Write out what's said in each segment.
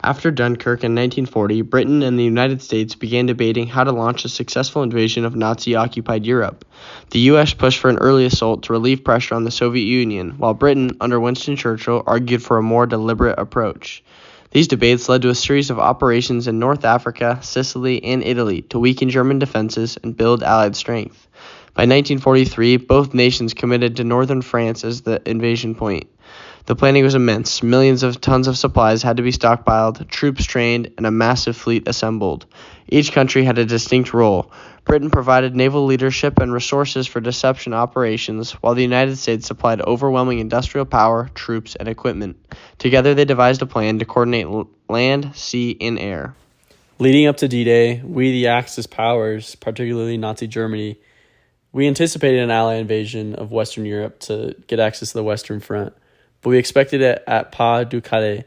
After Dunkirk in 1940, Britain and the United States began debating how to launch a successful invasion of Nazi-occupied Europe. The U.S. pushed for an early assault to relieve pressure on the Soviet Union, while Britain, under Winston Churchill, argued for a more deliberate approach. These debates led to a series of operations in North Africa, Sicily, and Italy to weaken German defenses and build Allied strength. By 1943, both nations committed to northern France as the invasion point. The planning was immense. Millions of tons of supplies had to be stockpiled, troops trained, and a massive fleet assembled. Each country had a distinct role. Britain provided naval leadership and resources for deception operations, while the United States supplied overwhelming industrial power, troops, and equipment. Together they devised a plan to coordinate land, sea, and air. Leading up to D-Day, we, the Axis powers, particularly Nazi Germany, we anticipated an Allied invasion of Western Europe to get access to the Western Front, but we expected it at Pas du Calais,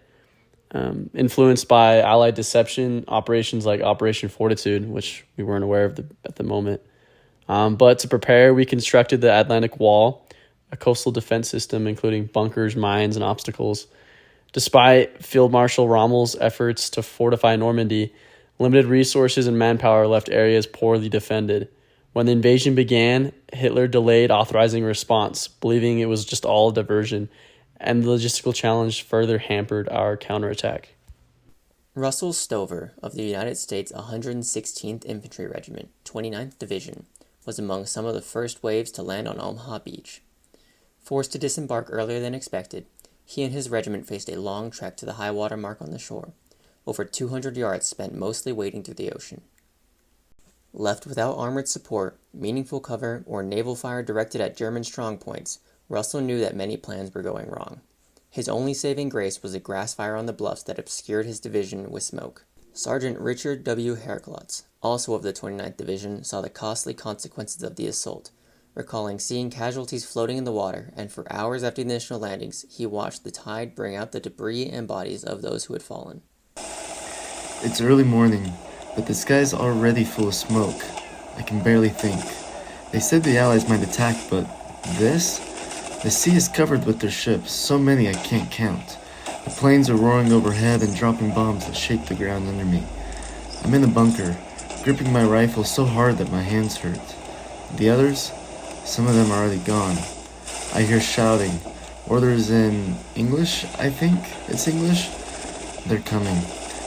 influenced by Allied deception operations like Operation Fortitude, which we weren't aware of at the moment. But to prepare, we constructed the Atlantic Wall, a coastal defense system including bunkers, mines, and obstacles. Despite Field Marshal Rommel's efforts to fortify Normandy, limited resources and manpower left areas poorly defended. When the invasion began, Hitler delayed authorizing a response, believing it was just all a diversion, and the logistical challenge further hampered our counterattack. Russell Stover of the United States 116th Infantry Regiment, 29th Division, was among some of the first waves to land on Omaha Beach. Forced to disembark earlier than expected, he and his regiment faced a long trek to the high water mark on the shore, over 200 yards spent mostly wading through the ocean. Left without armored support, meaningful cover, or naval fire directed at German strongpoints, Russell knew that many plans were going wrong. His only saving grace was a grass fire on the bluffs that obscured his division with smoke. Sergeant Richard W. Herklotz, also of the 29th Division, saw the costly consequences of the assault, recalling seeing casualties floating in the water, and for hours after the initial landings, he watched the tide bring out the debris and bodies of those who had fallen. It's early morning, but the sky's already full of smoke. I can barely think. They said the Allies might attack, but this? The sea is covered with their ships, so many I can't count. The planes are roaring overhead and dropping bombs that shake the ground under me. I'm in a bunker, gripping my rifle so hard that my hands hurt. The others? Some of them are already gone. I hear shouting. Orders in English, I think it's English? They're coming.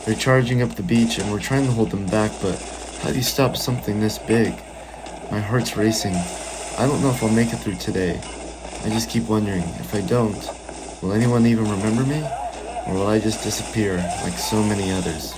They're charging up the beach and we're trying to hold them back, but how do you stop something this big? My heart's racing. I don't know if I'll make it through today. I just keep wondering, if I don't, will anyone even remember me? Or will I just disappear like so many others?